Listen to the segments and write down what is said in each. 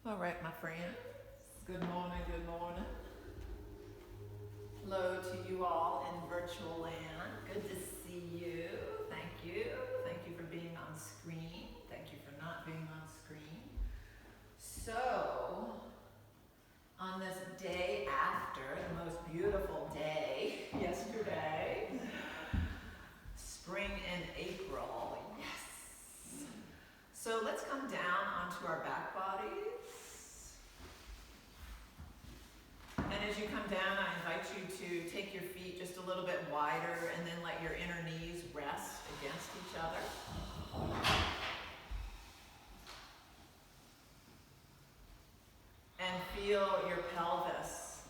All right, my friends. Good morning, good morning. Hello to you all in virtual land. Good to see you. Thank you. Thank you for being on screen. Thank you for not being on screen. So, on this day after the most beautiful day yesterday, spring and April, yes. So let's come down onto our back bodies. And as you come down, I invite you to take your feet just a little bit wider and then let your inner knees rest against each other. And feel your pelvis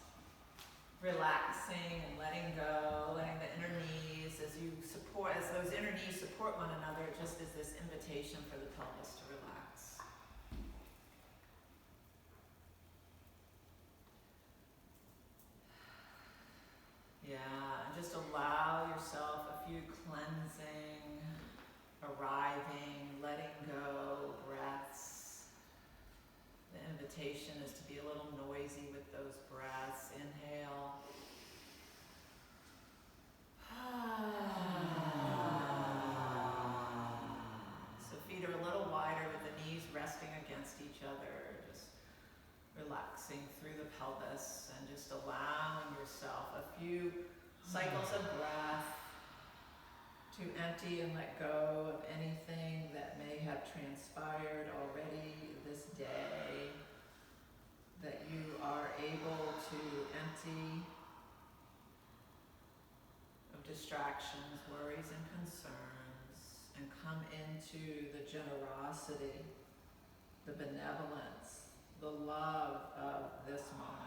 relaxing and letting go, letting the inner knees as those inner knees support one another, just as this invitation for the pelvis to relax. Yeah, and just allow yourself a few cleansing, arriving, letting go breaths. The invitation is to be a little noisy with those breaths. Inhale. So feet are a little wider with the knees resting against each other, just relaxing through the pelvis and just allowing yourself a few cycles of breath to empty and let go of anything that may have transpired already this day, that you are able to empty of distractions, worries, and concerns, and come into the generosity, the benevolence, the love of this moment.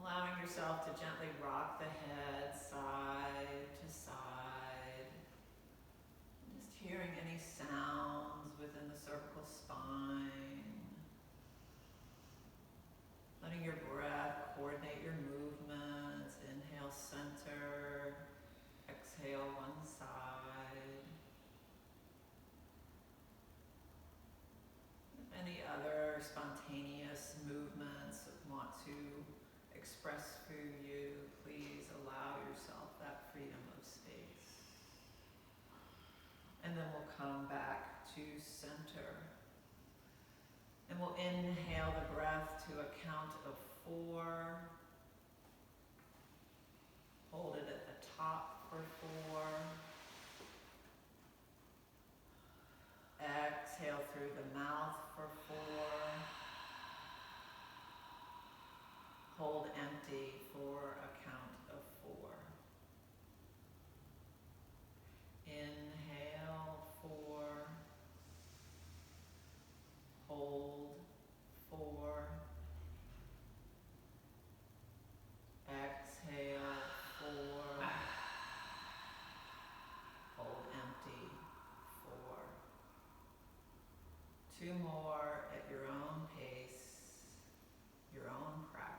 Allowing yourself to gently rock the head side to side. Just hearing any sounds within the cervical spine. Letting your breath coordinate your movements. Inhale, center. Exhale, one side. If any other spontaneous movements want to express through you, please allow yourself that freedom of space. And then we'll come back to center. And we'll inhale the breath to a count of 4. Hold it at the top for 4. Exhale through the mouth for 4. Hold empty for a count of 4. Inhale 4. Hold 4. Exhale 4. Hold empty 4. 2 more at your own pace, your own practice.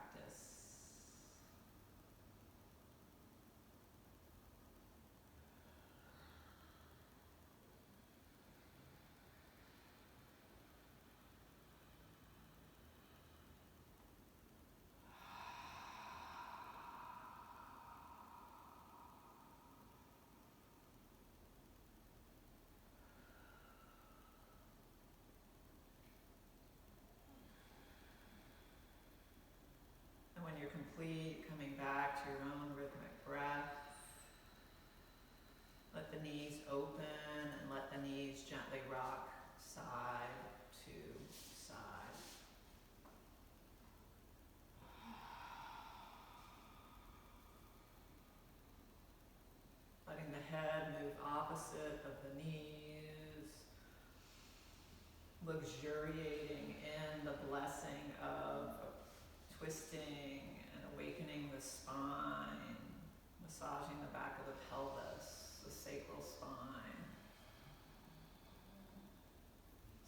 When you're complete, coming back to your own rhythmic breath, let the knees open and let the knees gently rock side to side. Letting the head move opposite of the knees, luxuriating in the blessing of twisting and awakening the spine, massaging the back of the pelvis, the sacral spine,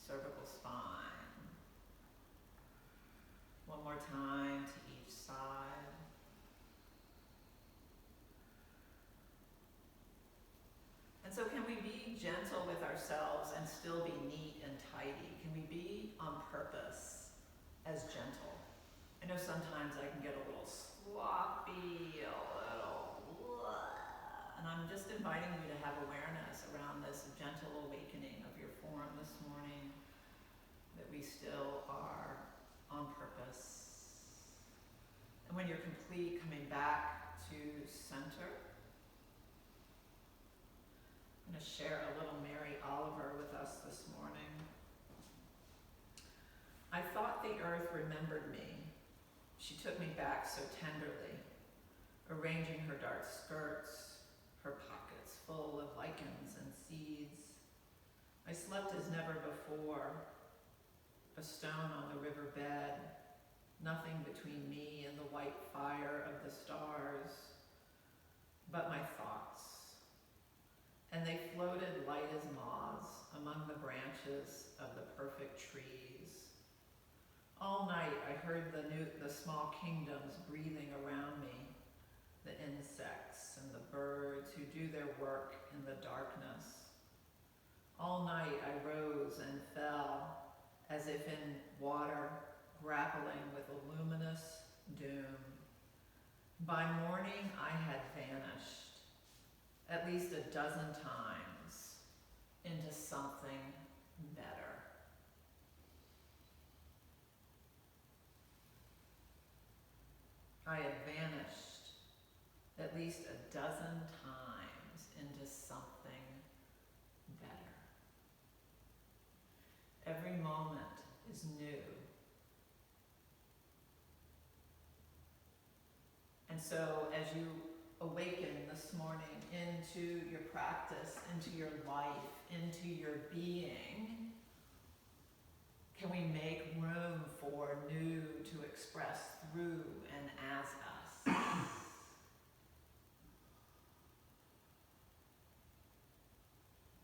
cervical spine. One more time to each side. And so can we be be gentle with ourselves and still be neat and tidy? Can we be on purpose as gentle? I know sometimes I can get a little sloppy, a little blah, and I'm just inviting you to have awareness around this gentle awakening of your form this morning, that we still are on purpose. And when you're complete, coming back to center. I'm going to share a little Mary Oliver with us this morning. I thought the earth remembered me. She took me back so tenderly, arranging her dark skirts, her pockets full of lichens and seeds. I slept as never before, a stone on the riverbed, nothing between me and the white fire of the stars, but my thoughts. And they floated light as moths among the branches of the perfect trees. All night I heard the small kingdoms breathing around me, the insects and the birds who do their work in the darkness. All night I rose and fell as if in water, grappling with a luminous doom. By morning I had vanished, at least a dozen times, into something better. I had vanished at least a dozen times into something better. Every moment is new. And so as you awaken this morning into your practice, into your life, into your being, can we make room for new to express through and as us?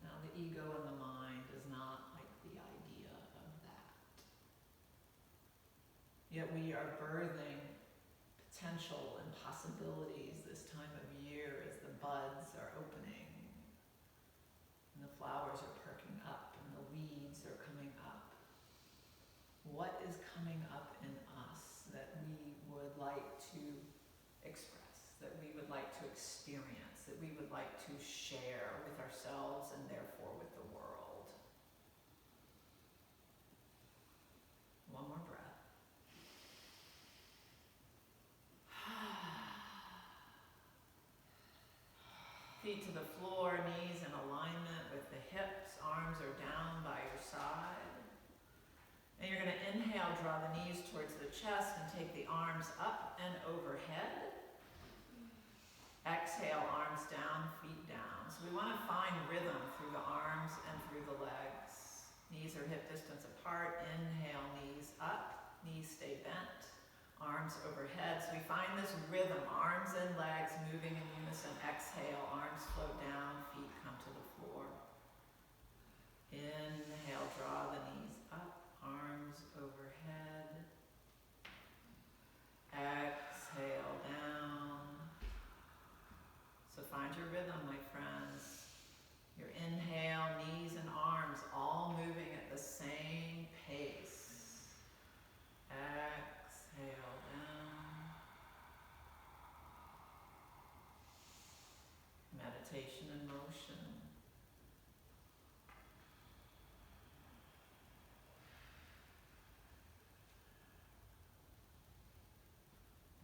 Now, the ego and the mind does not like the idea of that. Yet we are birthing potential and possibilities this time of year as the buds are opening and the flowers are perking up and the weeds are coming up. What is coming up in us that we would like to express, that we would like to experience, that we would like to share with ourselves and therefore with the world? One more breath. Feet to the floor, knees in alignment with the hips, arms are down by your side. And you're going to inhale, draw the knees towards the chest and take the arms up and overhead. Exhale, arms down, feet down. So we want to find rhythm through the arms and through the legs. Knees are hip distance apart. Inhale, knees up, knees stay bent. Arms overhead. So we find this rhythm, arms and legs moving in unison. Exhale, arms float down, feet come to the floor. Inhale, draw the knees up, arms overhead. Exhale, down. So find your rhythm, my friends. Your inhale, knees and arms all moving at the same pace. Exhale down. Meditation in motion.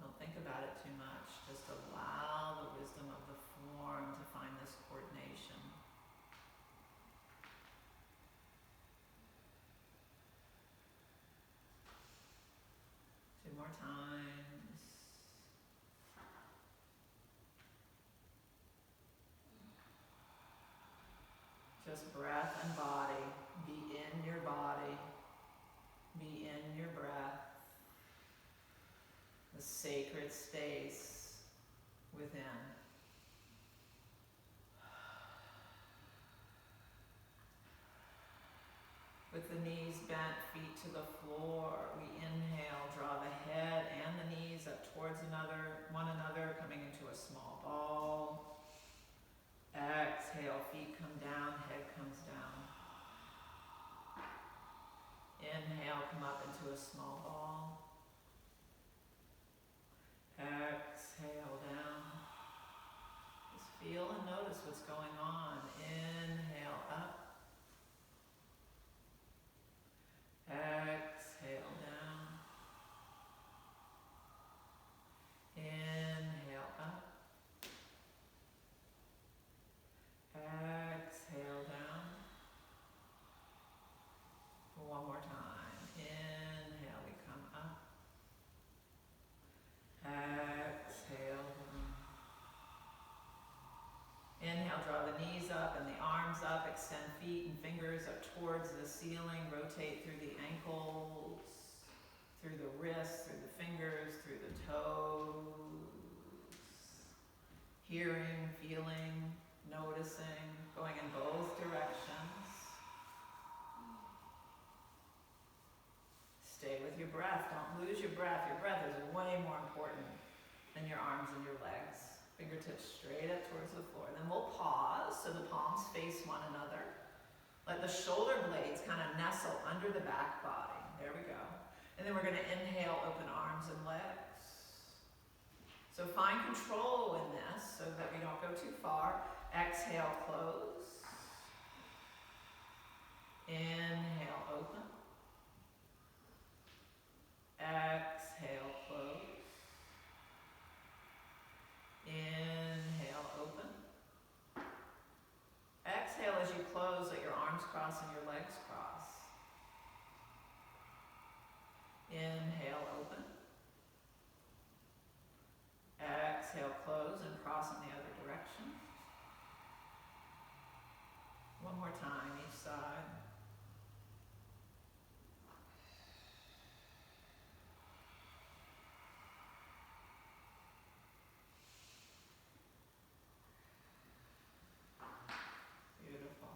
Don't think about it too much. Just allow the wisdom of the form to find this coordination. Two more times. Just breath and body. Be in your body. Be in your breath. The sacred space within. With the knees bent, feet to the floor, we inhale, draw the head and the knees up towards one another, coming into a small ball. Exhale, feet come down, head comes down. Inhale, come up into a small ball. Exhale down. Just feel and notice what's going on. Inhale up. Exhale down. Inhale up. Exhale down. One more time. Inhale, we come up. Exhale down. Inhale, draw the knees up and the arms up. Extend feet and fingers up towards the ceiling. Rotate through the ankles, through the wrists, through the fingers, through the toes. Hearing, feeling, noticing, going in both directions. Stay with your breath. Don't lose your breath. Your breath is way more important than your arms and your legs. Fingertips straight up towards the floor. Then we'll pause so the palms face one another. Let the shoulder blades kind of nestle under the back body. There we go. And then we're going to inhale, open arms and legs. So find control in this so that we don't go too far. Exhale, close. Inhale, open. Exhale, close. Inhale, open. Exhale as you close, let your arms cross and your legs cross. Inhale, open. Exhale, close and cross in the other direction. One more time, each side. Beautiful.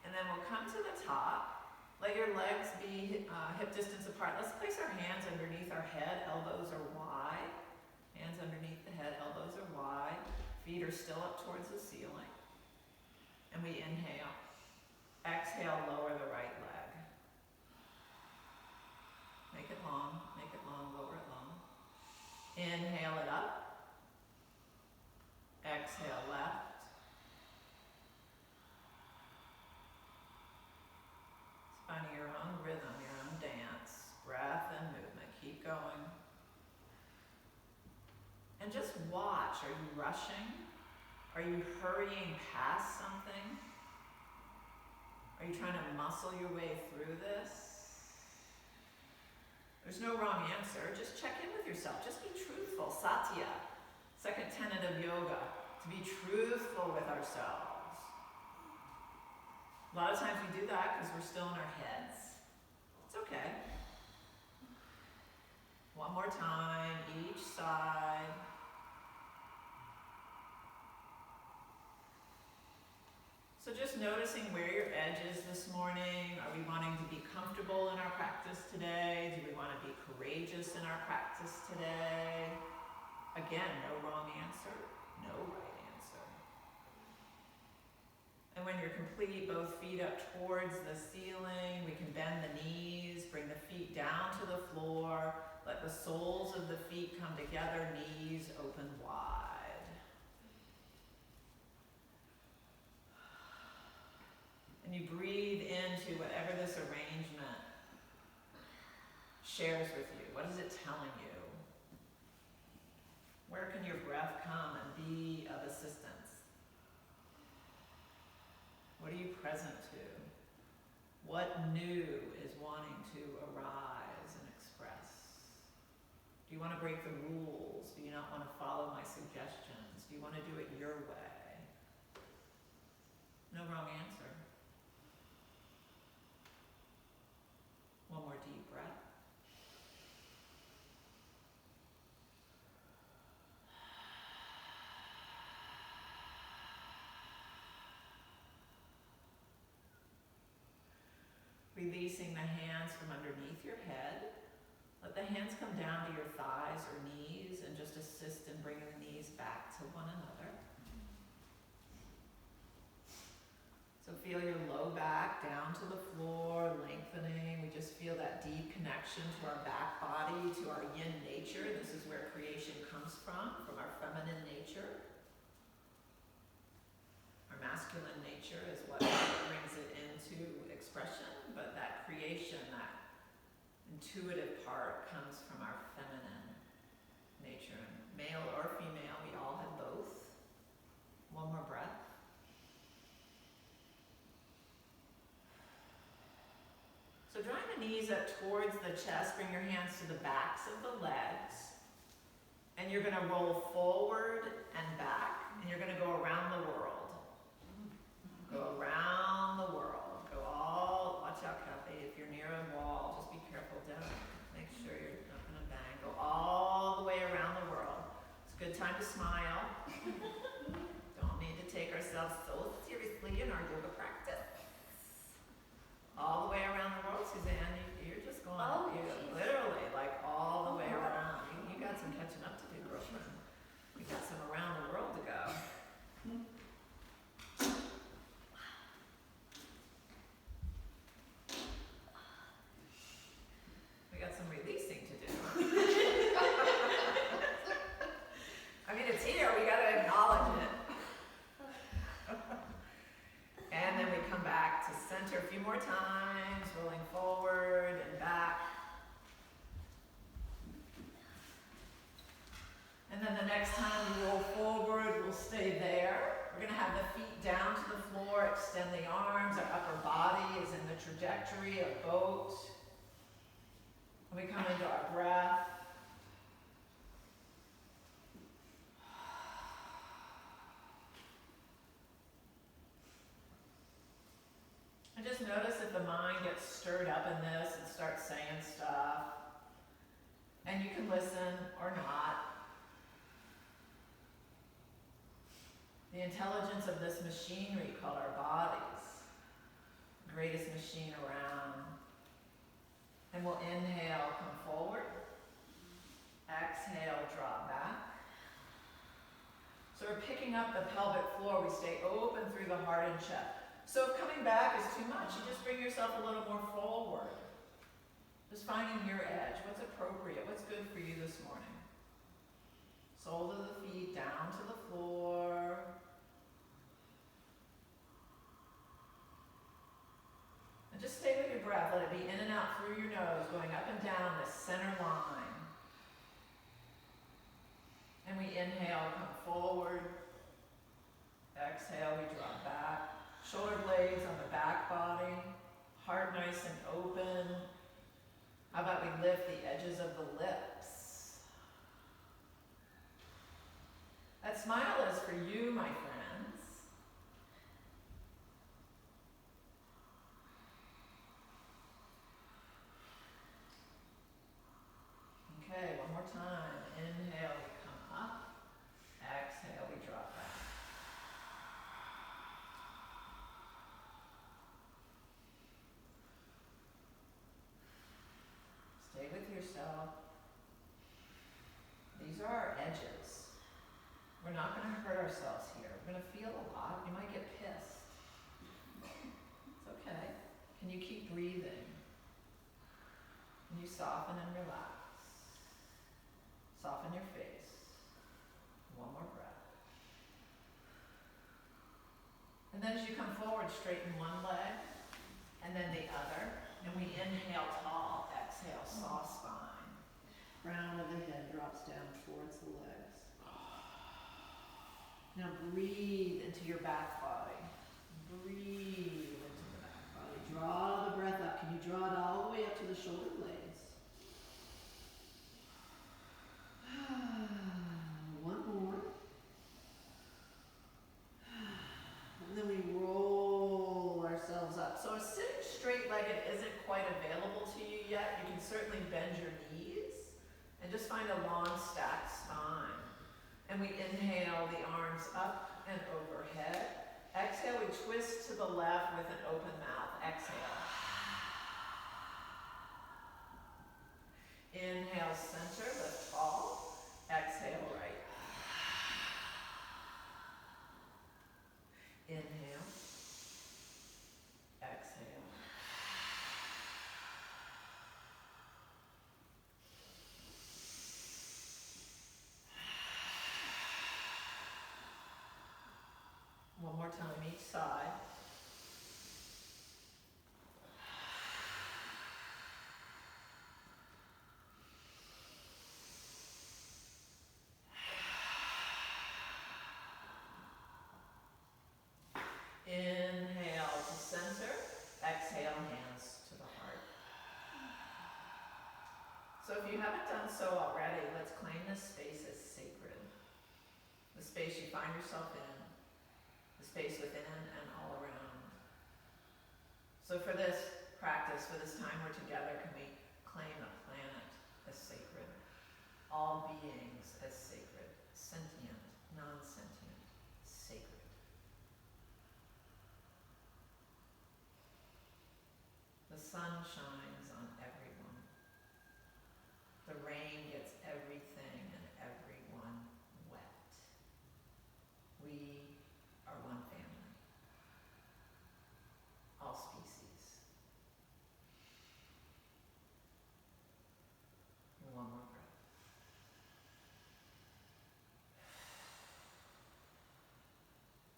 And then we'll come to the top. Let your legs be hip distance apart. Let's place our hands underneath our head. Elbows are wide. Hands underneath the head. Elbows are wide. Feet are still up towards the ceiling. And we inhale. Exhale, lower the right leg. Make it long, lower it long. Inhale it up. Exhale, left. Finding your own rhythm, your own dance, breath and movement. Keep going. And just watch. Are you rushing? Are you hurrying past something? Are you trying to muscle your way through this? There's no wrong answer. Just check in with yourself. Just be truthful. Satya, second tenet of yoga, to be truthful with ourselves. A lot of times we do that because we're still in our heads. It's okay. One more time, each side. So just noticing where your edge is this morning. Are we wanting to be comfortable in our practice today? Do we want to be courageous in our practice today? Again, no wrong answer, no right answer. And when you're complete, both feet up towards the ceiling, we can bend the knees, bring the feet down to the floor, let the soles of the feet come together, knees open wide. And you breathe into whatever this arrangement shares with you. What is it telling you? Where can your breath come and be of assistance? What are you present to? What new is wanting to arise and express? Do you want to break the rules? Do you not want to follow my suggestions? Do you want to do it your way? No wrong answer. One more deep breath. Releasing the hands from underneath your head. Let the hands come down to your thighs or knees and just assist in bringing the knees back to one another. feel your low back down to the floor, lengthening. We just feel that deep connection to our back body, to our yin nature. This is where creation comes from our feminine nature. Our masculine nature is what brings it into expression, but that creation, that intuitive part comes from our feminine nature. Male or female, we all have both. One more breath. So drawing the knees up towards the chest, bring your hands to the backs of the legs. And you're going to roll forward and back. And you're going to go around the world. Go around the world. Go all, watch out, Kathy, if you're near a wall, just be careful, don't make sure you're not going to bang. Go all the way around the world. It's a good time to smile. Don't need to take ourselves so seriously in our yoga practice. All the way around the world, Suzanne, you're just going, literally, like all the way around. You got some catching up to do, girlfriend. We got some around the world to go. We got some releasing to do. I mean, it's here, we gotta acknowledge it. And then we come back to center a few more times, rolling forward and back. And then the next time we roll forward, we'll stay there. We're gonna have the feet down to the floor, extend the arms, our upper body is in the trajectory of boat. And we come into our breath. And just notice if the mind gets stirred up in this and starts saying stuff. And you can listen or not. The intelligence of this machinery called our bodies, greatest machine around. And we'll inhale, come forward. Exhale, drop back. So we're picking up the pelvic floor. We stay open through the heart and chest. So if coming back is too much, you just bring yourself a little more forward. Just finding your edge. What's appropriate? What's good for you this morning? Soles of the feet down to the floor. And just stay with your breath. Let it be in and out through your nose, going up and down this center line. And we inhale, come forward. Exhale, we drop back. Shoulder blades on the back body. Heart nice and open. How about we lift the edges of the lips? That smile is for you, my friends. Okay, one more time. Inhale, we come up. Exhale, we drop back. Stay with yourself. These are our edges. We're not going to hurt ourselves here. We're going to feel a lot. You might get pissed. It's okay. Can you keep breathing? Can you soften and relax? Soften your face. One more breath. And then as you come forward, straighten one leg and then the other. And we inhale tall, exhale soft spine. Crown of the head drops down towards the legs. Now breathe into your back body. Breathe into the back body. Draw the breath up. Can you draw it all the way up to the shoulder blades? One more. And then we roll ourselves up. So sitting straight-legged isn't quite available to you yet. You can certainly bend your knees and just find a long stacked spine. And we inhale the arms up and overhead. Exhale, we twist to the left with an open mouth. Exhale. Inhale, center, lift tall. Exhale, right. Inhale. more time each side. Inhale to center, exhale hands to the heart. So if you haven't done so already, let's claim this space as sacred. The space you find yourself in, the space within and all around. So for this practice, for this time we're together, can we claim the planet as sacred? All beings as sacred, sentient, non-sentient, sacred. The sun shines on everyone. The rain gets everything and everyone wet. We are one family. All species. And one more breath.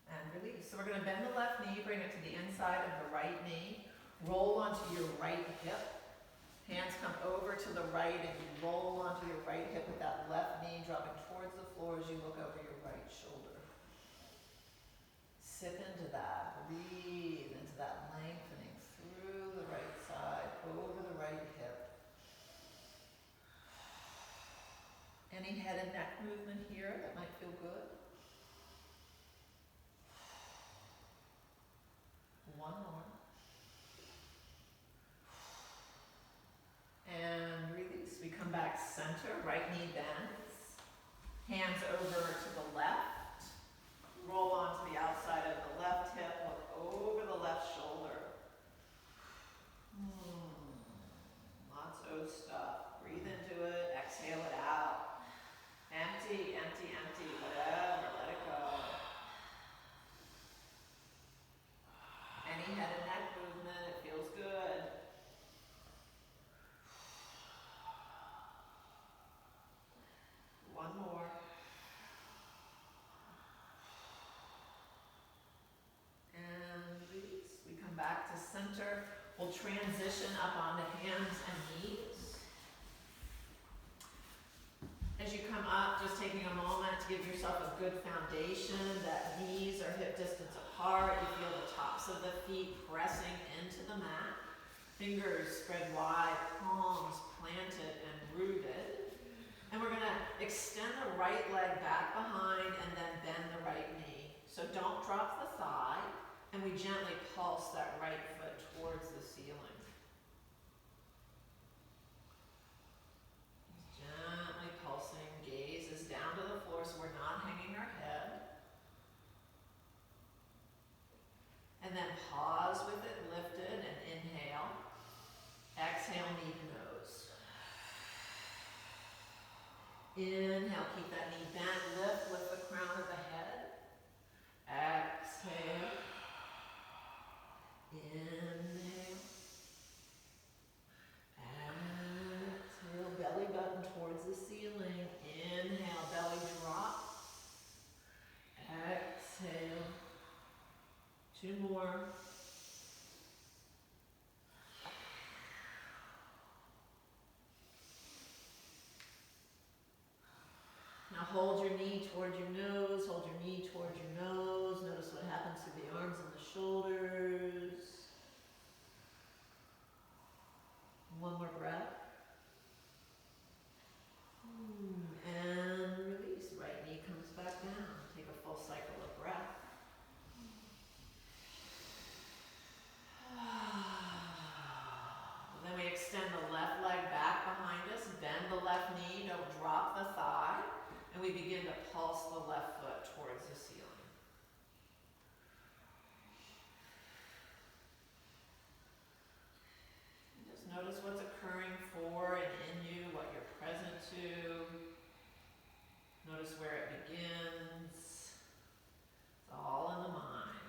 And release. So we're going to bend the left knee, bring it to the inside of the right knee. Roll onto your right hip. Hands come over to the right and you roll onto your right hip with that left knee dropping towards the floor as you look over your right shoulder. Sip into that. Breathe into that lengthening through the right side, over the right hip. Any head and neck movement here that might feel good? One more. And release. We come back center, right knee bends. Hands over to the left. Roll onto the outside of the left hip, look over the left shoulder. Lots of stuff. Breathe into it, exhale it out. Empty, empty, empty, whatever, let it go. Any head and neck movement, it feels good. One more. And release. We come back to center. We'll transition up onto hands and knees. As you come up, just taking a moment to give yourself a good foundation, that knees are hip distance apart. You feel the tops of the feet pressing into the mat. Fingers spread wide, palms planted and rooted. And we're going to extend the right leg back behind and then bend the right knee. So don't drop the thigh, and we gently pulse that right foot towards the ceiling. Just gently pulsing, gaze is down to the floor so we're not hanging our head. And then pause with it lifted and inhale. Exhale, knee to nose. Inhale, keep that knee bent, lift with the crown of the head. Exhale. Inhale. Exhale, belly button towards the ceiling. Inhale, belly drop. Exhale. Two more. Now hold your knee toward your nose, hold your knee toward your nose. Notice what happens to the arms and the shoulders. One more breath. And release. Right knee comes back down. Take a full cycle of breath. Then we extend the left leg back behind us, bend the left knee, don't drop the thigh. And we begin to pulse the left foot towards the ceiling. And just notice what's occurring for and in you, what you're present to. Notice where it begins. It's all in the mind.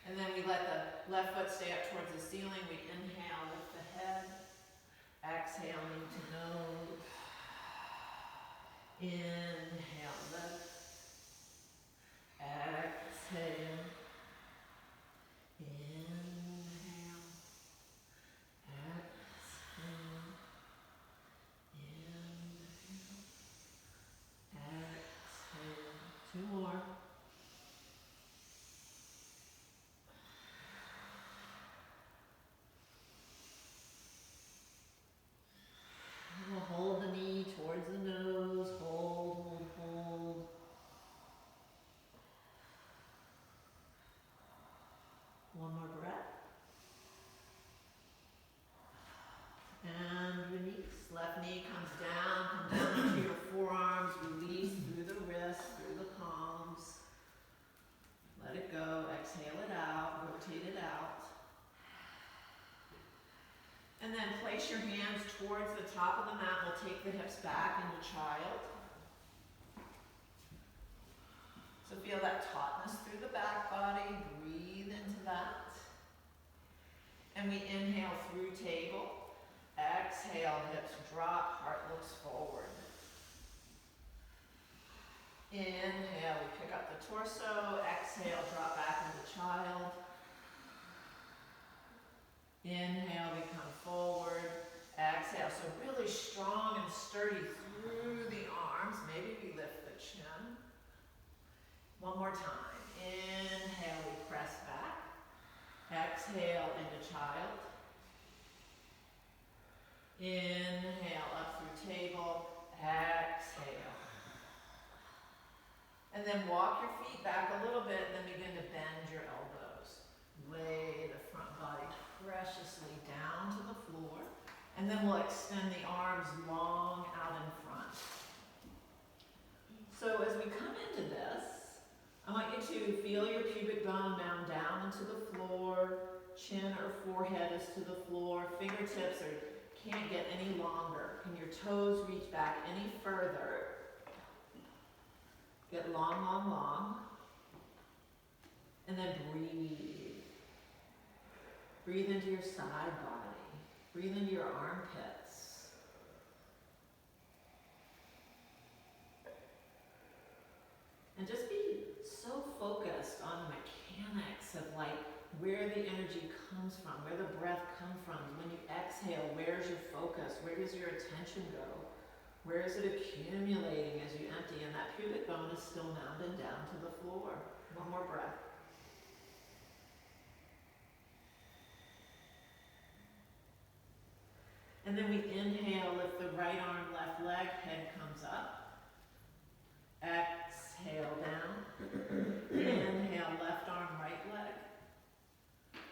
And then we let the left foot stay up towards the ceiling. We inhale, lift the head. Exhale, knee to nose. Inhale, lift. Exhale. top of the mat, we'll take the hips back into child. So feel that tautness through the back body, breathe into that. And we inhale through table. Exhale, hips drop, heart looks forward. Inhale, we pick up the torso. Exhale, drop back into child. Inhale, we come forward. Exhale, so really strong and sturdy through the arms. Maybe we lift the chin. One more time. Inhale, we press back. Exhale into child. Inhale, up through table. Exhale. And then walk your feet back a little bit, then begin to bend your elbows. Lay the front body preciously down to the floor. And then we'll extend the arms long out in front. So as we come into this, I want you to feel your pubic bone mound down into the floor. Chin or forehead is to the floor. Fingertips can't get any longer. Can your toes reach back any further? Get long, long, long. And then breathe. Breathe into your side body. Breathe into your armpits. And just be so focused on the mechanics of like where the energy comes from, where the breath comes from. When you exhale, where's your focus? Where does your attention go? Where is it accumulating as you empty? And that pubic bone is still mounded down to the floor. One more breath. And then we inhale, lift the right arm, left leg, head comes up. Exhale down. Inhale, left arm, right leg.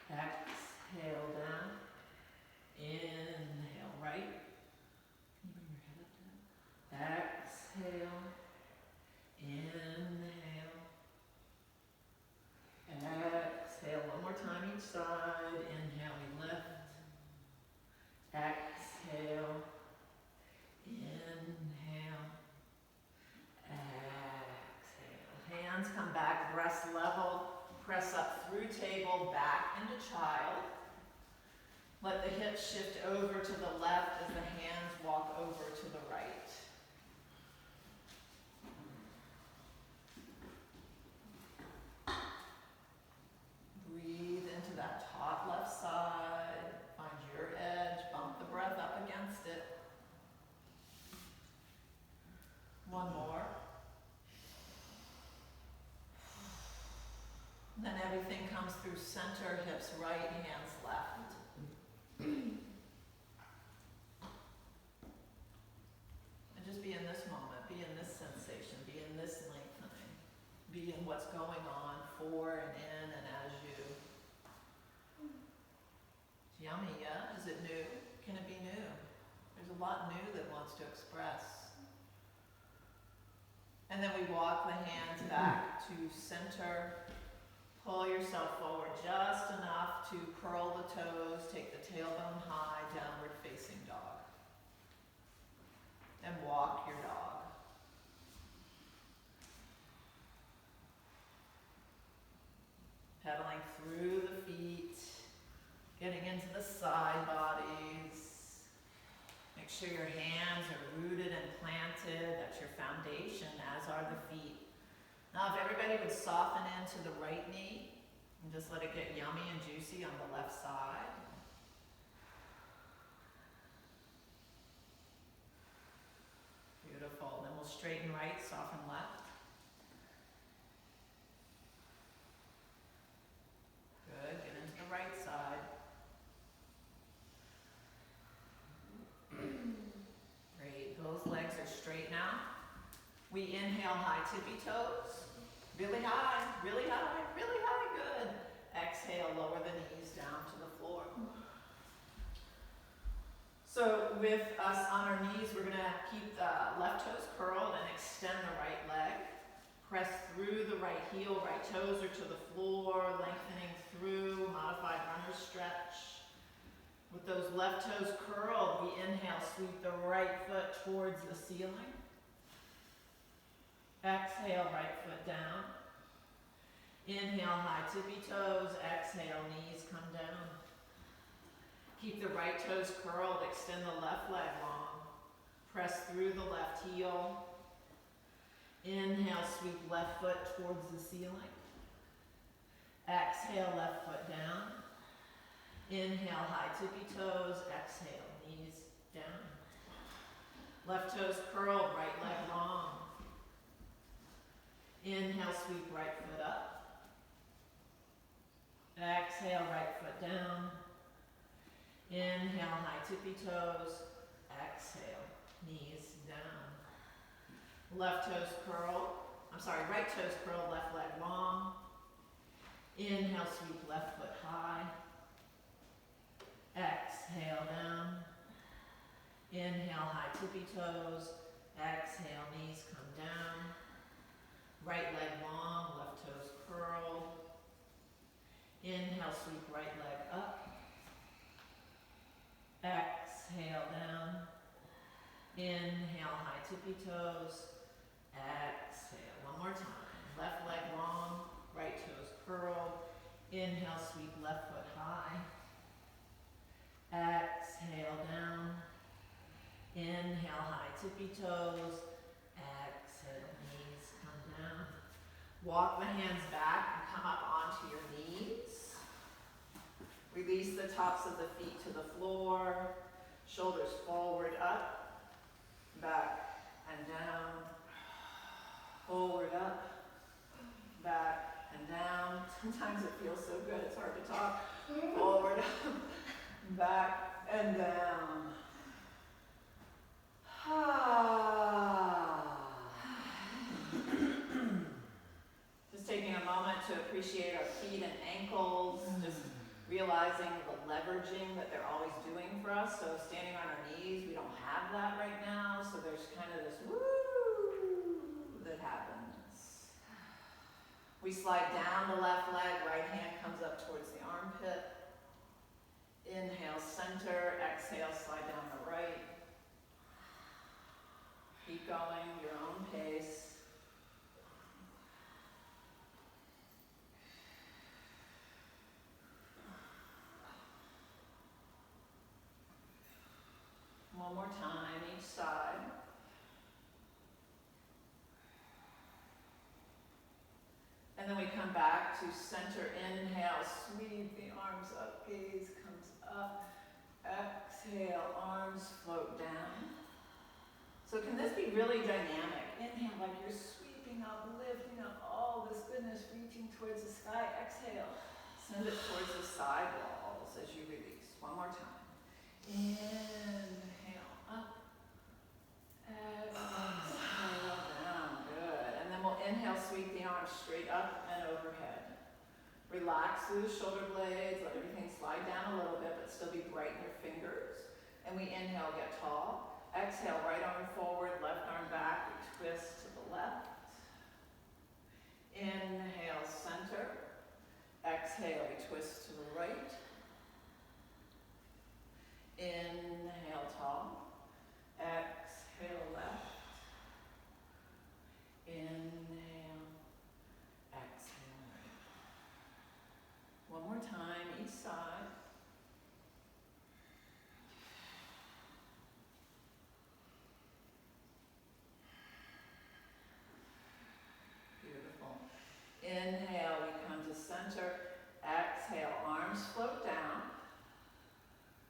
Exhale down. Inhale, right. Can you bring your head up down? Exhale. Inhale. Exhale. One more time each side. Inhale, we lift. Exhale. Inhale. Exhale. Hands come back, breast level. Press up through table, back into child. Let the hips shift over to the left as the hands walk over to the right. Breathe into that taut left side. Find your edge, bump the breath up against it. One more. And then everything comes through center, hips right, hands left. And just be in this moment, be in this sensation, be in this lengthening, be in what's going on for and in and as you. It's yummy, yeah? Is it new? Can it be new? There's a lot new that wants to express. And then we walk the hands back to center. Pull yourself forward just enough to curl the toes, take the tailbone high, downward facing dog. And walk your dog. Pedaling through the feet, getting into the side bodies. Make sure your hands are rooted and planted. That's your foundation, as are the feet. Now, if everybody would soften into the right knee and just let it get yummy and juicy on the left side. Beautiful. Then we'll straighten right, soften left. Good. Get into the right side. Great. Those legs are straight now. We inhale, high tippy toes. Really high, really high, really high, good. Exhale, lower the knees down to the floor. So with us on our knees, we're gonna keep the left toes curled and extend the right leg. Press through the right heel, right toes are to the floor, lengthening through, modified runner's stretch. With those left toes curled, we inhale, sweep the right foot towards the ceiling. Exhale, right foot down. Inhale, high tippy toes. Exhale, knees come down. Keep the right toes curled, extend the left leg long. Press through the left heel. Inhale, sweep left foot towards the ceiling. Exhale, left foot down. Inhale, high tippy toes. Exhale, knees down. Left toes curled, right leg long. Inhale, sweep right foot up. Exhale, right foot down. Inhale, high tippy toes. Exhale, knees down. Left toes curled. Right toes curled, left leg long. Inhale, sweep left foot high. Exhale, down. Inhale, high tippy toes. Exhale, knees come down. Right leg long, left toes curled. Inhale, sweep right leg up. Exhale, down. Inhale, high tippy toes. Exhale, one more time. Left leg long, right toes curled. Inhale, sweep left foot high. Exhale, down. Inhale, high tippy toes. Exhale, knees come down. Walk the hands back and come up onto your knees. Release the tops of the feet to the floor. Shoulders forward, up, back, and down. Forward, up, back, and down. Sometimes it feels so good, it's hard to talk. Forward, up, back, and down. Just taking a moment to appreciate our feet and ankles, just realizing the leveraging that they're always doing for us. So standing on our knees, we don't have that right now, so there's kind of this woo that happens. We slide down the left leg, right hand comes up towards the armpit. Inhale, center, exhale, slide down the right. Keep going, your own pace. One more time, each side. And then we come back to center, inhale, sweep the arms up, gaze comes up. Exhale, arms float down. So can this be really dynamic? Inhale, like you're sweeping up, lifting up all this goodness, reaching towards the sky. Exhale, send it towards the side walls as you release. One more time. Inhale, up. Exhale, down. Good. And then we'll inhale, sweep the arms straight up and overhead. Relax through the shoulder blades, let everything slide down a little bit, but still be bright in your fingers. And we inhale, get tall. Exhale, right arm forward, left arm back, we twist to the left. Inhale, center. Exhale, we twist to the right. Inhale, tall. Exhale, left. Inhale, exhale, right. One more time, each side. Beautiful. Inhale, we come to center. Exhale, arms float down.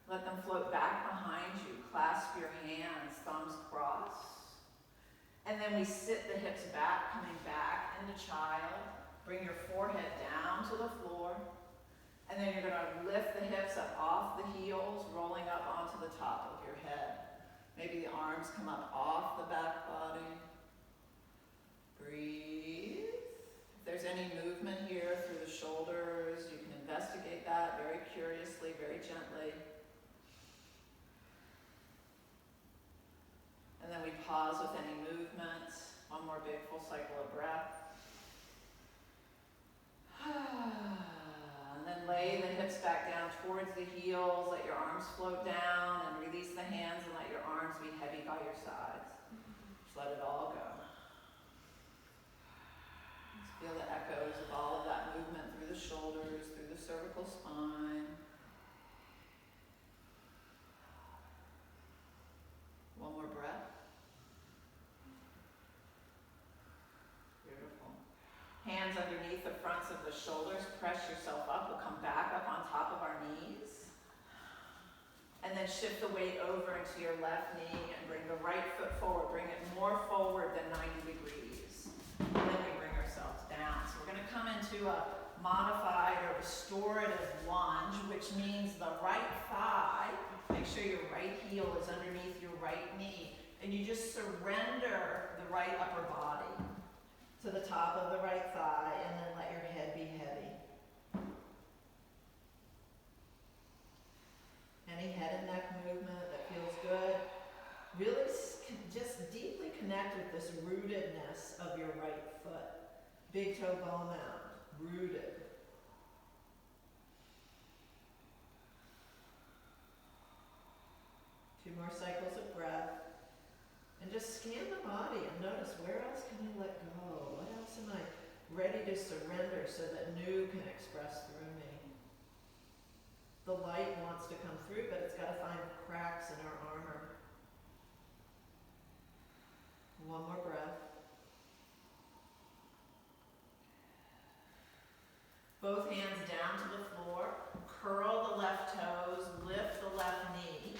Let them float back behind you. Clasp your hands, thumbs crossed. And then we sit the hips back, coming back into child. Bring your forehead down to the floor. And then you're going to lift the hips up off the heels, rolling up onto the top of your head. Maybe the arms come up off the back body. Breathe. If there's any movement here through the shoulders, you can investigate that very curiously, very gently. And then we pause with any movement. One more big full cycle of breath. And then lay the hips back down towards the heels, let your arms float down, and release the hands and let your arms be heavy by your sides. Just let it all go. Just feel the echoes of all of that movement through the shoulders, through the cervical spine. One more breath. Beautiful. Hands underneath the fronts of the shoulders. Press yourself up. We'll come back up on top of our knees. And then shift the weight over into your left knee and bring the right foot forward. Bring it more forward than 90 degrees. And then we bring ourselves down. So we're going to come into a modified or restorative lunge, which means the right thigh, make sure your right heel is underneath your right knee, and you just surrender the right upper body to the top of the right thigh, and then let your head be heavy. Any head and neck movement that feels good. Really just deeply connect with this rootedness of your right foot. Big toe ball mound, rooted. Two more cycles of breath. And just scan the body and notice, where else can I let go? What else am I ready to surrender so that new can express through me? The light wants to come through, but it's got to find cracks in our armor. One more breath. Both hands down to the floor. Curl the left toes, lift the left knee,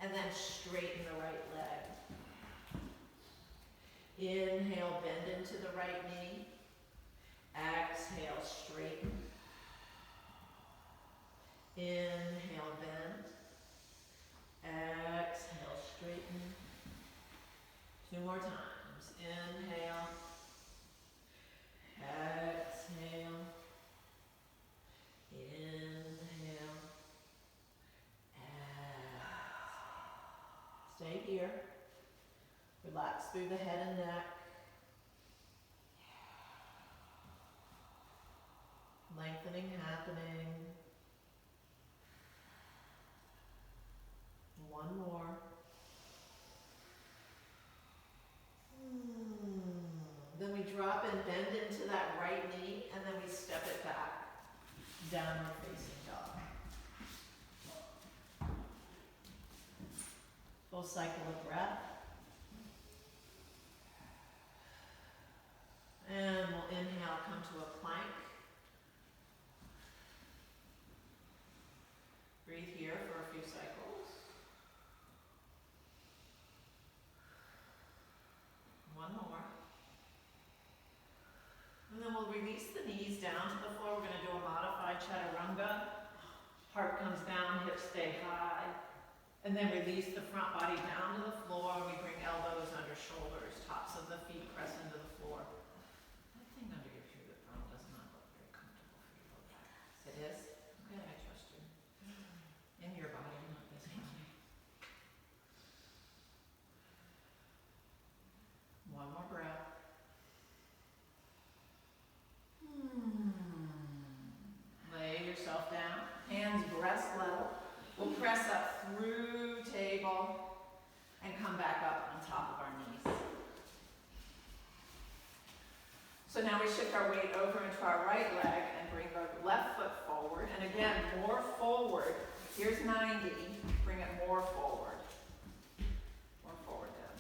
and then straighten the right leg. Inhale, bend into the right knee. Exhale, straighten. Inhale, bend. Exhale, straighten. Two more times. Inhale. Exhale. Inhale. Exhale. Stay here. Relax through the head and neck. Lengthening happening. One more. Then we drop and bend into that right knee, and then we step it back. Downward facing dog. Full cycle of breath. And we'll inhale, come to a plank. Breathe here for a few cycles. One more. And then we'll release the knees down to the floor. We're going to do a modified chaturanga. Heart comes down, hips stay high. And then release the front body down to the floor. We bring elbows under shoulders, tops of the feet press into the floor. That thing under your pubic bone does not look very comfortable for you. It is? Okay, I trust you. In your body, not this body. One more breath. Lay yourself down. Hands breast level. We'll press up through table and come back up on top of our knees. So now we shift our weight over into our right leg and bring the left foot forward. And again, more forward. Here's 90. Bring it more forward. More forward then.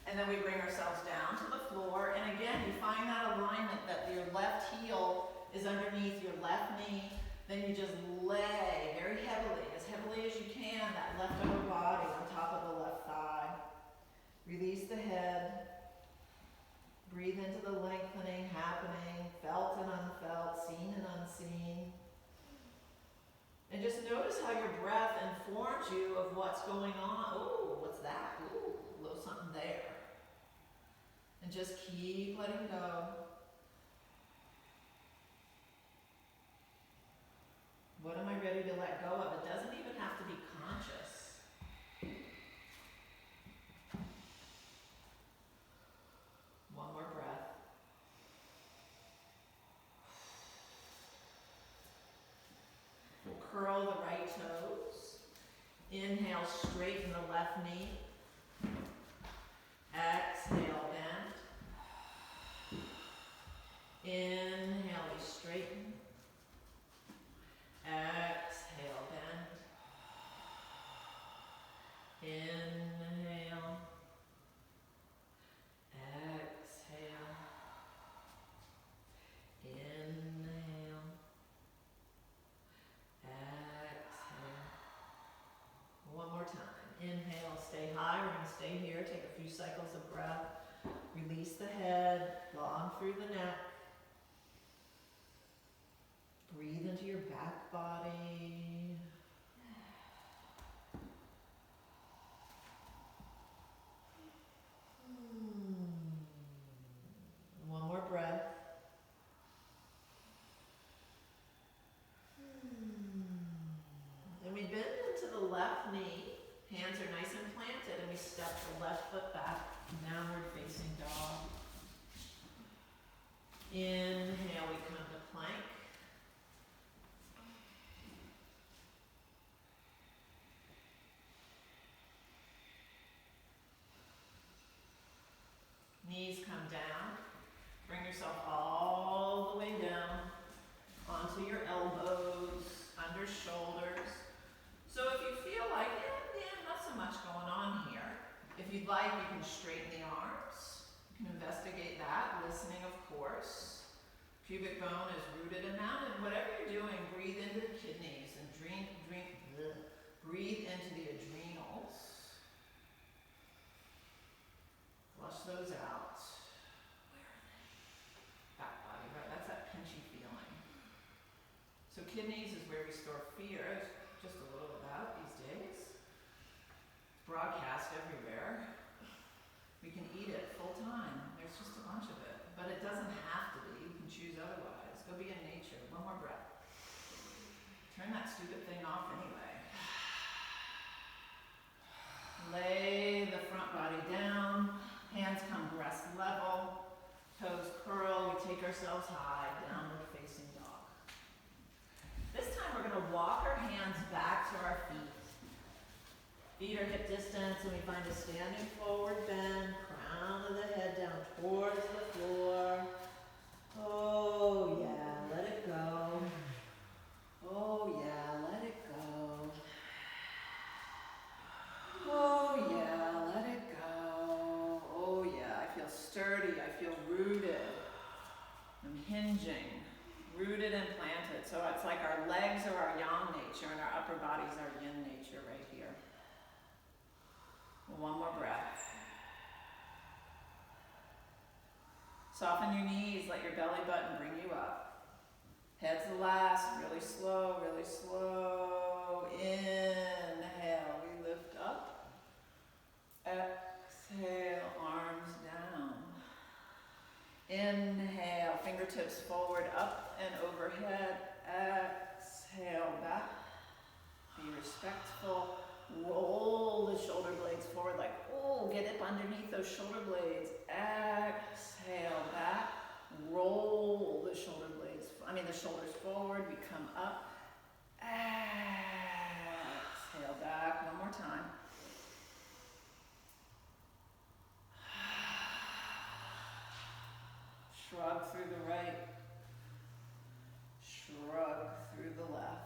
And then we bring ourselves down to the floor. And again, you find that alignment that your left heel is underneath your left knee. Then you just lay very heavily as you can, that left upper body on top of the left thigh. Release the head. Breathe into the lengthening happening, felt and unfelt, seen and unseen. And just notice how your breath informs you of what's going on. Ooh, what's that? Ooh, a little something there. And just keep letting go. What am I ready to let go of? It doesn't even have to be conscious. One more breath. We'll curl toes. Inhale, straighten the left knee. Exhale, bend. Inhale, we straighten. Exhale, bend. Inhale. Exhale. Inhale. Exhale. One more time. Inhale, stay high. We're going to stay here. Take a few cycles of breath. Release the head, long through the neck. Breathe into your back body. One more breath. And we bend into the left knee. Hands are nice and planted, and we step the left foot back, downward facing dog. Inhale, we come to plank. Knees come down. Bring yourself all the way down onto your elbows, under shoulders. So if you feel like, not so much going on here. If you'd like, you can straighten the arms. You can investigate that, listening of course. Pubic bone is rooted and mounted. Whatever you're doing, breathe into the kidneys and breathe into the adrenals. Flush those out. Back body, right? That's that pinchy feeling. So kidneys is where we store fear. Just a little of that these days. Broadcast everywhere. We can eat it full time. There's just a bunch of it. But it doesn't have to be. You can choose otherwise. Go be in nature. One more breath. Turn that stupid thing off anyway. Lay the front body down. Hands come breast level. Toes curl. We take ourselves high. Downward facing dog. This time we're going to walk our hands back to our feet. Feet are hip distance, and we find a standing forward bend. Crown of the head down towards the floor. Oh yeah, let it go. Oh yeah, let it go. Oh yeah, let it go. Oh yeah, I feel sturdy, I feel rooted. I'm hinging, rooted and planted. So it's like our legs are our yang nature and our upper body's our yin nature right here. One more breath. Soften your knees, let your belly button bring you up. Head's the last, really slow, really slow. Inhale, we lift up. Exhale, arms down. Inhale, fingertips forward, up and overhead. Exhale, back. Be respectful. Roll the shoulder blades forward like, oh, get up underneath those shoulder blades. Exhale, back. Roll the the shoulders forward. We come up. Exhale, back. One more time. Shrug through the right. Shrug through the left.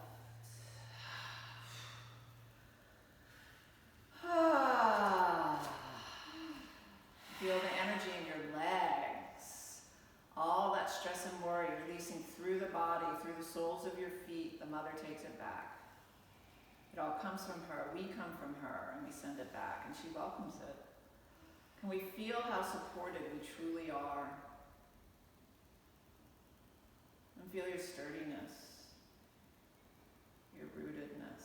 Feel the energy in your legs. All that stress and worry releasing through the body, through the soles of your feet. The mother takes it back. It all comes from her. We come from her, and we send it back, and she welcomes it. Can we feel how supported we truly are? And feel your sturdiness, your rootedness.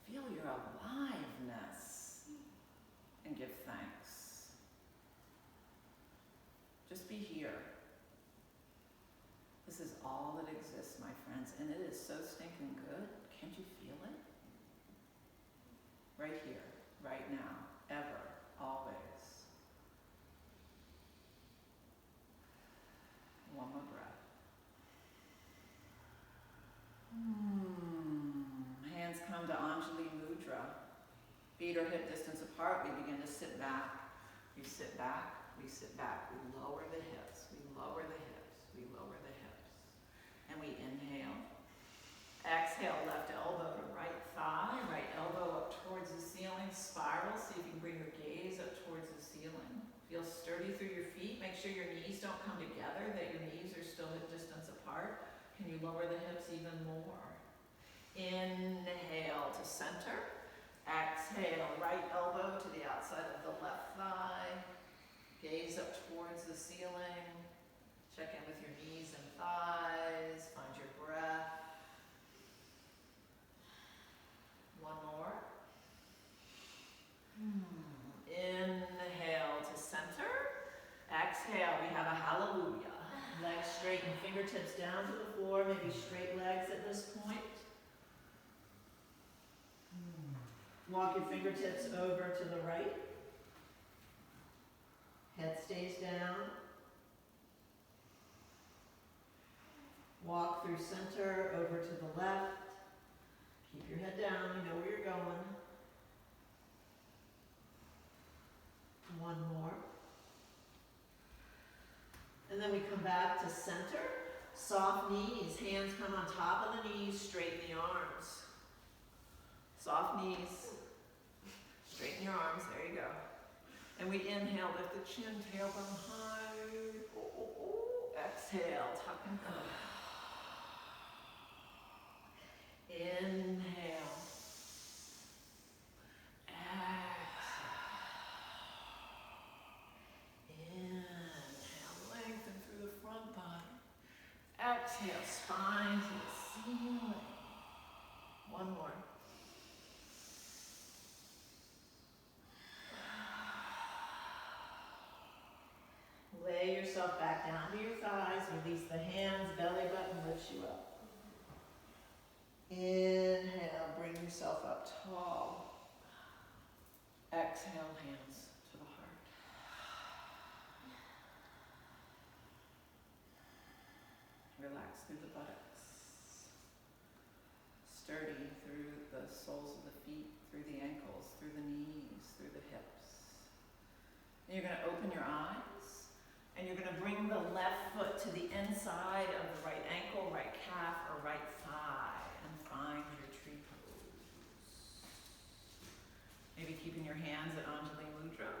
Feel your aliveness, and give thanks. Just be here. This is all that exists, my friends, and it is so stinking good. Can't you feel it? Right here, right now, ever, always. One more breath. come to Anjali Mudra. Feet are hip distance apart. We begin to sit back. We sit back. We sit back. We lower the hips. We lower the hips. We lower the hips. And we inhale. Exhale, left elbow to right thigh. Right elbow up towards the ceiling. Spiral. See if you can bring your gaze up towards the ceiling. Feel sturdy through your feet. Make sure your knees don't come together, that your knees are still hip distance apart. Can you lower the hips even more? Inhale to center. Exhale, right elbow to the outside of the left thigh. Gaze up towards the ceiling. Check in with your knees and thighs. Find your breath. One more. Inhale to center. Exhale, we have a hallelujah. Legs straight and fingertips down to the floor. Maybe straight legs at this point. Walk your fingertips over to the right. Head stays down. Walk through center, over to the left. Keep your head down, you know where you're going. One more. And then we come back to center. Soft knees, hands come on top of the knees, straighten the arms. Soft knees. Straighten your arms, there you go. And we inhale, lift the chin, tailbone high. Exhale, tuck and go. Inhale. Exhale. Inhale, lengthen through the front body. Exhale, spine to the ceiling. One more. Lay yourself back down to your thighs. Release the hands, belly button lifts you up. Inhale, bring yourself up tall. Exhale, hands to the heart. Relax through the buttocks. Sturdy through the soles of the feet, through the ankles, through the knees, through the hips. And you're going to open your eyes. And you're going to bring the left foot to the inside of the right ankle, right calf, or right thigh, and find your tree pose. Maybe keeping your hands at Anjali Mudra.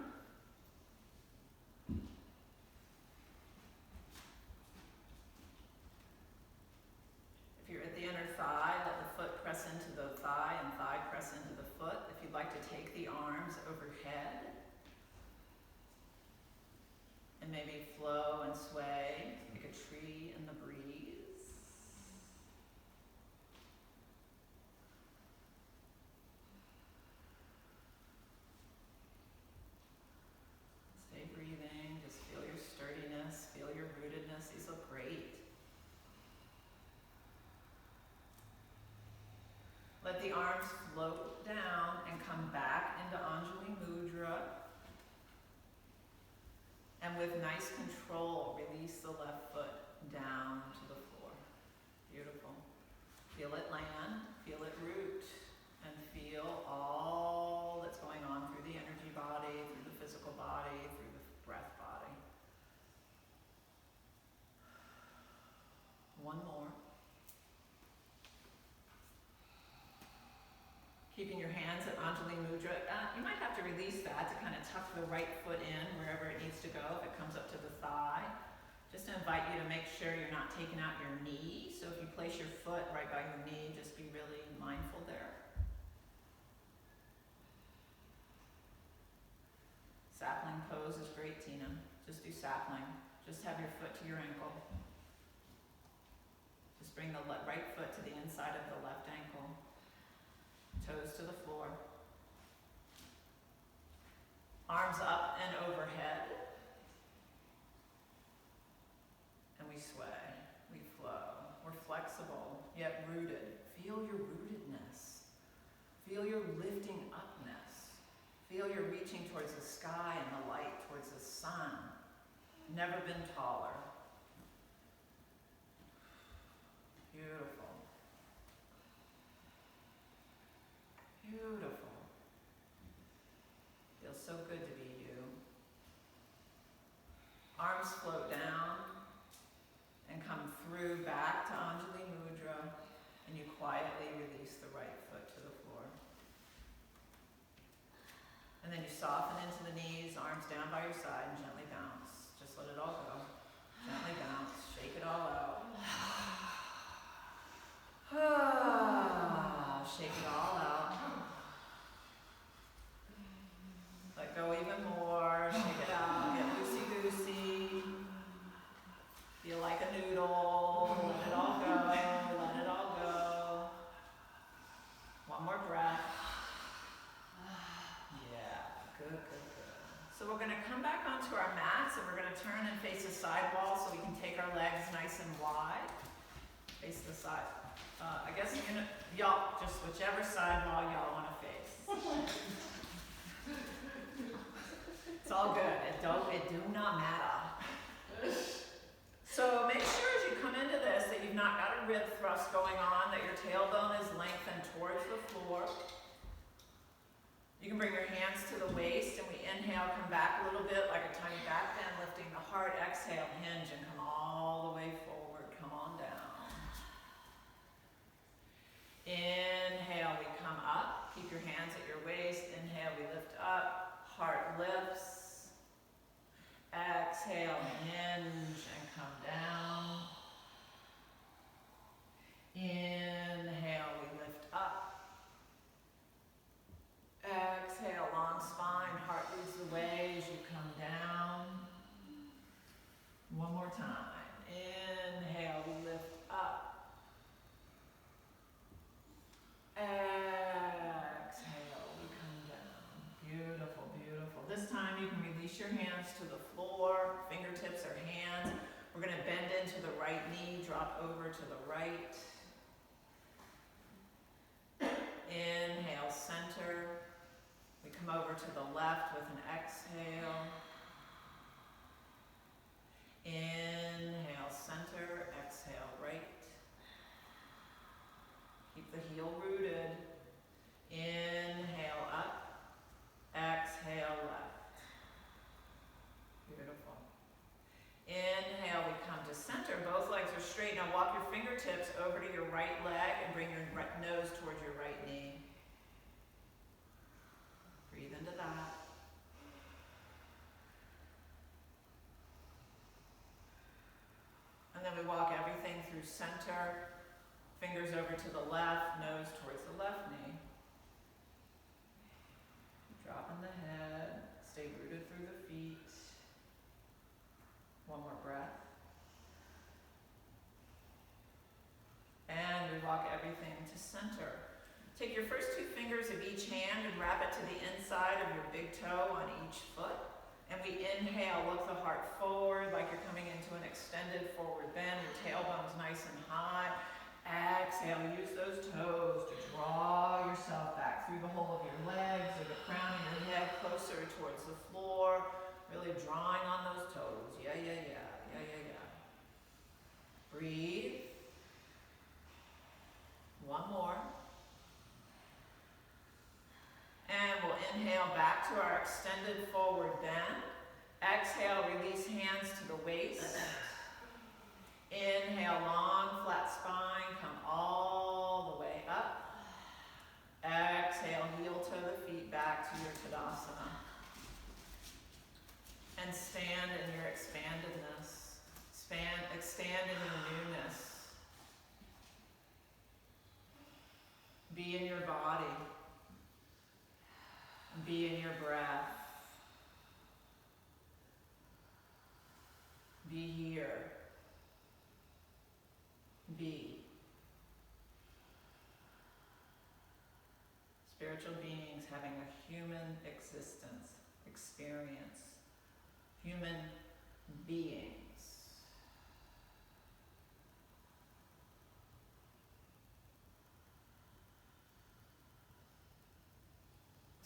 If you're at the inner thigh, let the foot press into the thigh and thigh press into the foot. If you'd like to take the arms overhead, and maybe flow and sway like a tree in the breeze. Stay breathing, just feel your sturdiness, feel your rootedness. These look great. Let the arms float down and come back into Anjali Mudra. And with nice control, release the left foot down to the floor. Beautiful. Feel it land, feel it root, and feel all that's going on through the energy body, through the physical body, through the breath body. One more. Keeping your hands at Anjali Mudra. You might have to release that to kind of tuck the right foot in wherever it needs to go, if it comes up to the thigh. Just to invite you to make sure you're not taking out your knee. So if you place your foot right by your knee, just be really mindful there. Sapling pose is great, Tina. Just do sapling. Just have your foot to your ankle. Just bring the right foot to the inside of the left ankle. Toes to the floor. Arms up and overhead. And we sway, we flow. We're flexible, yet rooted. Feel your rootedness. Feel your lifting upness. Feel your reaching towards the sky and the light, towards the sun. Never been taller. Beautiful. And then you soften into the knees, arms down by your side, and gently bounce. Just let it all go. Gently bounce, shake it all out. Shake it all out. Let go even more, shake it out, get loosey-goosey. Feel like a noodle, let it all go, let it all go. One more breath. Yeah, good, good, good. So we're gonna come back onto our mats and we're gonna turn and face the side wall so we can take our legs nice and wide. Face the side. I guess y'all, just whichever side wall y'all wanna face. It's all good, it do not matter. So make sure as you come into this that you've not got a rib thrust going on, that your tailbone is lengthened towards the floor. You can bring your hands to the waist and we inhale, come back a little bit like a tiny back bend, lifting the heart, exhale, hinge and come all the way forward, come on down. Inhale, we come up, keep your hands at your waist, inhale, we lift up, heart lifts. Exhale, hinge and come down. Inhale, we lift up. Exhale, long spine, heart leads the way as you come down. One more time. Inhale, we lift up. Exhale, we come down. Beautiful, beautiful. This time you can release your hands to the floor, fingertips or hands. We're going to bend into the right knee, drop over to the right. Inhale, center. We come over to the left with an exhale. Inhale, center, exhale, right. Keep the heel rooted. Inhale up, exhale left. Beautiful. Inhale, we come to center. Both legs are straight. Now walk your fingertips over to your right leg and bring your nose towards your right knee. Breathe into that. And then we walk everything through center. Fingers over to the left, nose towards the left knee. Drop in the head, stay rooted through the feet. One more breath. And we walk everything to center. Take your first two fingers of each hand and wrap it to the inside of your big toe on each foot. And we inhale, look the heart forward like you're coming into an extended forward bend. Your tailbone's nice and high. Exhale, use those toes to draw yourself back through the whole of your legs or the crown of your head closer towards the floor. Really drawing on those toes. Yeah, yeah, yeah, yeah, yeah, yeah. Breathe. One more. And we'll inhale back to our extended forward bend. Exhale, release hands to the waist. Inhale, long, flat spine, come all the way up. Exhale, heel toe the feet back to your Tadasana. And stand in your expandedness. Extend in your newness. Be in your body. Be in your breath. Be here. Be. Spiritual beings having a human existence, experience. Human beings.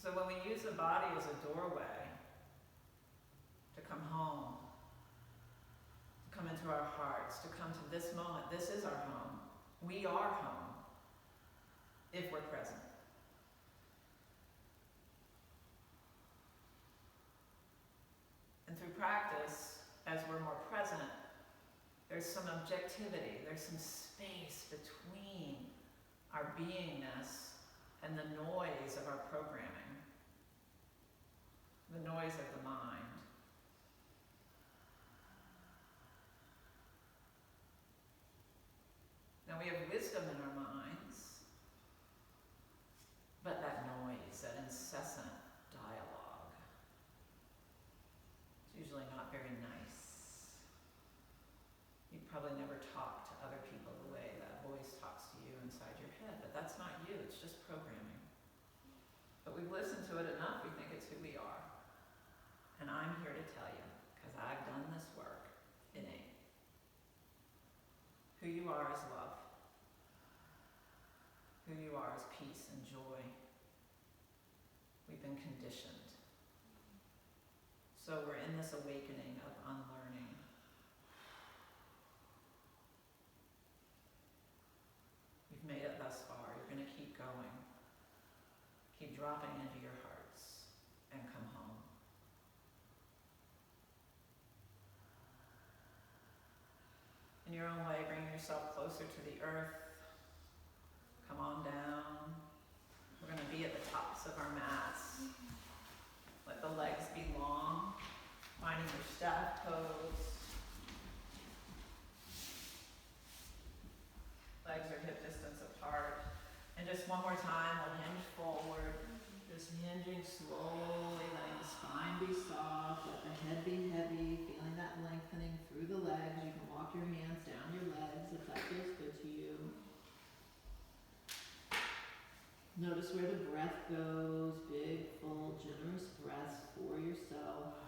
So when we use the body as a doorway to come home, to come into our hearts, to come to this moment, this is our home. We are home if we're present. And through practice, as we're more present, there's some objectivity, there's some space between our beingness and the noise of our programming. the noise of the mind. Now we have wisdom in our minds, but that noise, that incessant dialogue, it's usually not very nice. You'd probably never talk to other people the way that voice talks to you inside your head, but that's not you, it's just programming. But we've listened to it enough, we think it's who we are. And I'm here to tell you, because I've done this work, it ain't. Who you are is love. Who you are is peace and joy. We've been conditioned. So we're in this awakening of unlearning. You've made it thus far. You're going to keep going. Keep dropping into your hearts and come home. In your own way, bring yourself closer to the earth. Come on down. We're going to be at the tops of our mats. Let the legs be long, finding your staff pose. Legs are hip distance apart. And just one more time, we'll hinge forward. Just hinging slowly, letting the spine be soft, let the head be heavy, feeling that lengthening through the legs. You can walk your hands down your legs if that feels good to you. Notice where the breath goes, big, full, generous breaths for yourself.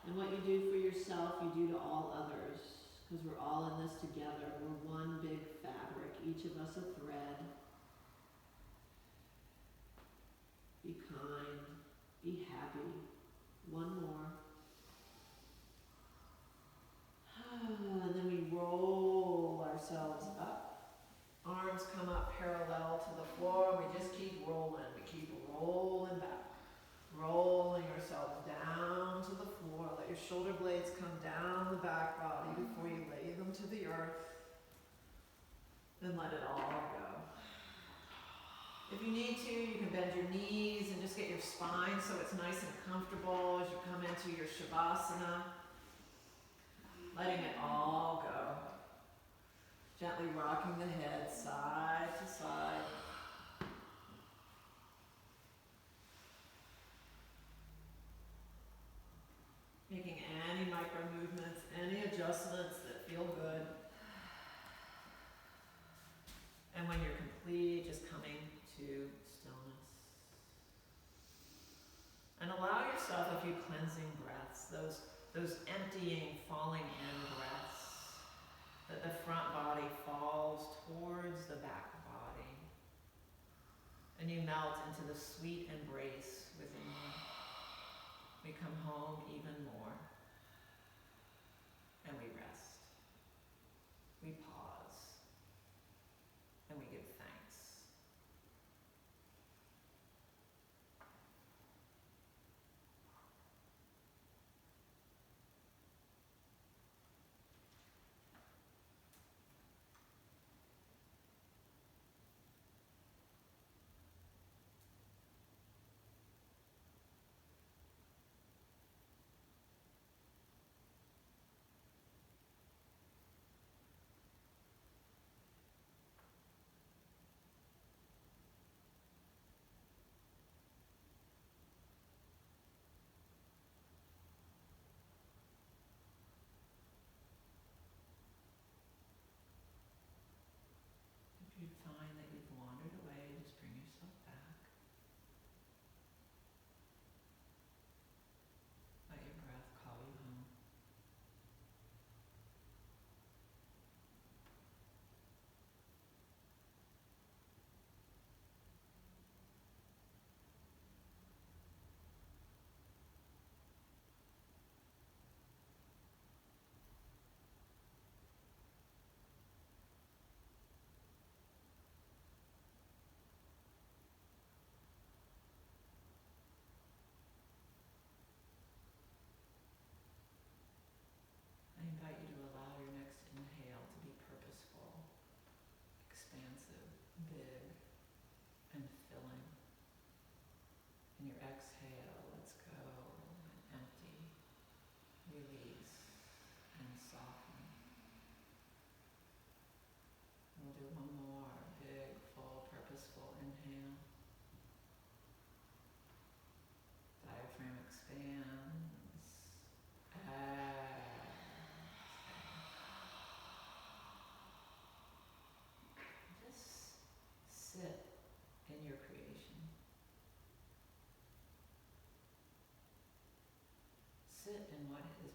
And what you do for yourself, you do to all others, because we're all in this together. We're one big fabric, each of us a thread. Be kind, be happy. One more. And then we roll ourselves up. Arms come up parallel to the floor. We just keep rolling. We keep rolling back. Rolling ourselves down to the floor. Let your shoulder blades come down the back body before you lay them to the earth. Then let it all go. If you need to, you can bend your knees and just get your spine so it's nice and comfortable as you come into your Shavasana. Letting it all go. Gently rocking the head side to side. Making any micro movements, any adjustments that feel good. And when you're complete, just coming to stillness. And allow yourself a few cleansing breaths, those emptying, falling in breaths, that the front body falls towards the back body. And you melt into the sweet embrace within you. We come home even more. And we rest. We pause. And we give thanks.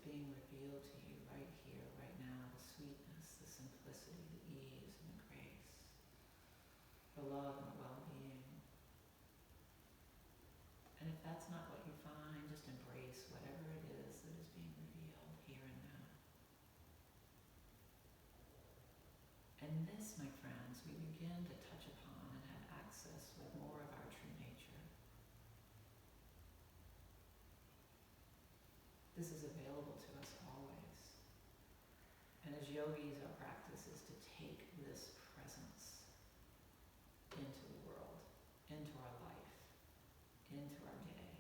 being revealed to you right here, right now, the sweetness, the simplicity, the ease, and the grace, the love and the well-being. And if that's not what you find, just embrace whatever it is that is being revealed here and now. And this, my friends, we begin to touch upon and have access with more of our true nature. This is available to us always. And as yogis, our practice is to take this presence into the world, into our life, into our day.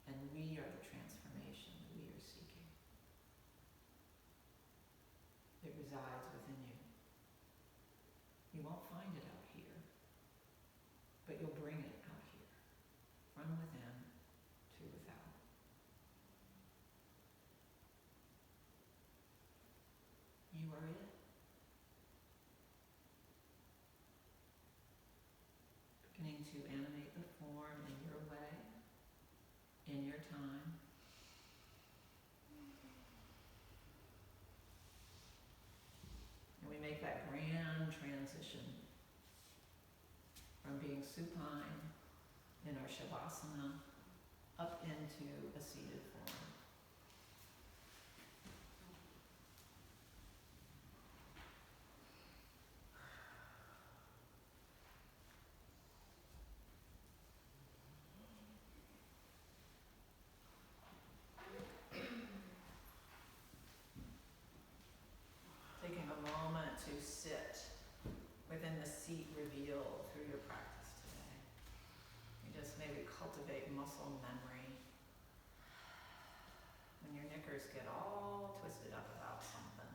And we are the transformation that we are seeking. It resides within you. You won't find it out here, but you'll bring it out here, from within to without. You are it. Beginning to animate the form in your way, in your time. And we make that grand transition from being supine in our shavasana up into a seated form. Taking a moment to sit within the seat revealed through your practice today. You just maybe cultivate muscle memory. When your knickers get all twisted up about something,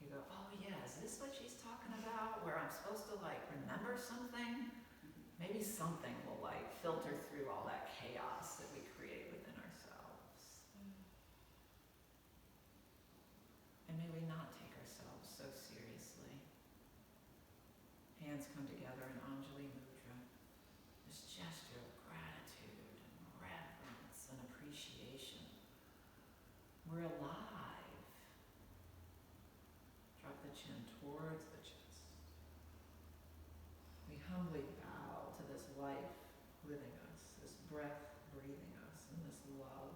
you go, oh yeah, is this what she's talking about? Where I'm supposed to like remember something? Maybe something will like filter through all that chaos that we create within ourselves. And may we not take ourselves so seriously. Hands come together in Anjali Mudra. This gesture of gratitude and reverence and appreciation. We're alive. Drop the chin towards the chest. We humbly bow to this life living us, this breath breathing us, and this love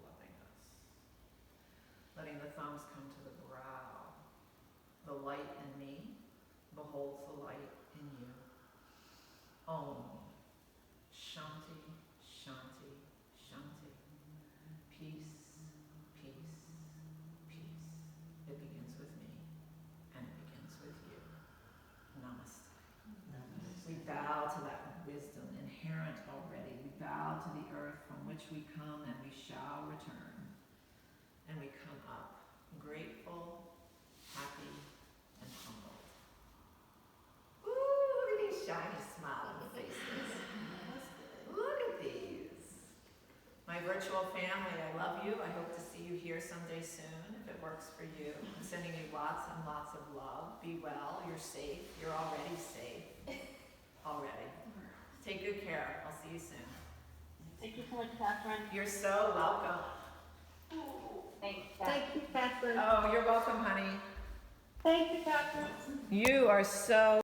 loving us. Letting the thumbs come to the brow. The light in me beholds the light in you. Om. Shanti, Shanti, Shanti. Peace, peace, peace. It begins with me, and it begins with you. Namaste. We bow to that wisdom inherent already. We bow to the earth from which we come and we shall return. And we come up grateful, happy, and humbled. Ooh, look at these shiny, smiling faces. Look at these. My virtual family, I love you. I hope to see you here someday soon, if it works for you. I'm sending you lots and lots of love. Be well. You're safe. You're already safe. Already. Take good care. I'll see you soon. Thank you so much, Katherine. You're so welcome. Thanks, Thank you, Katherine. Oh, you're welcome, honey. Thank you, Katherine. You are so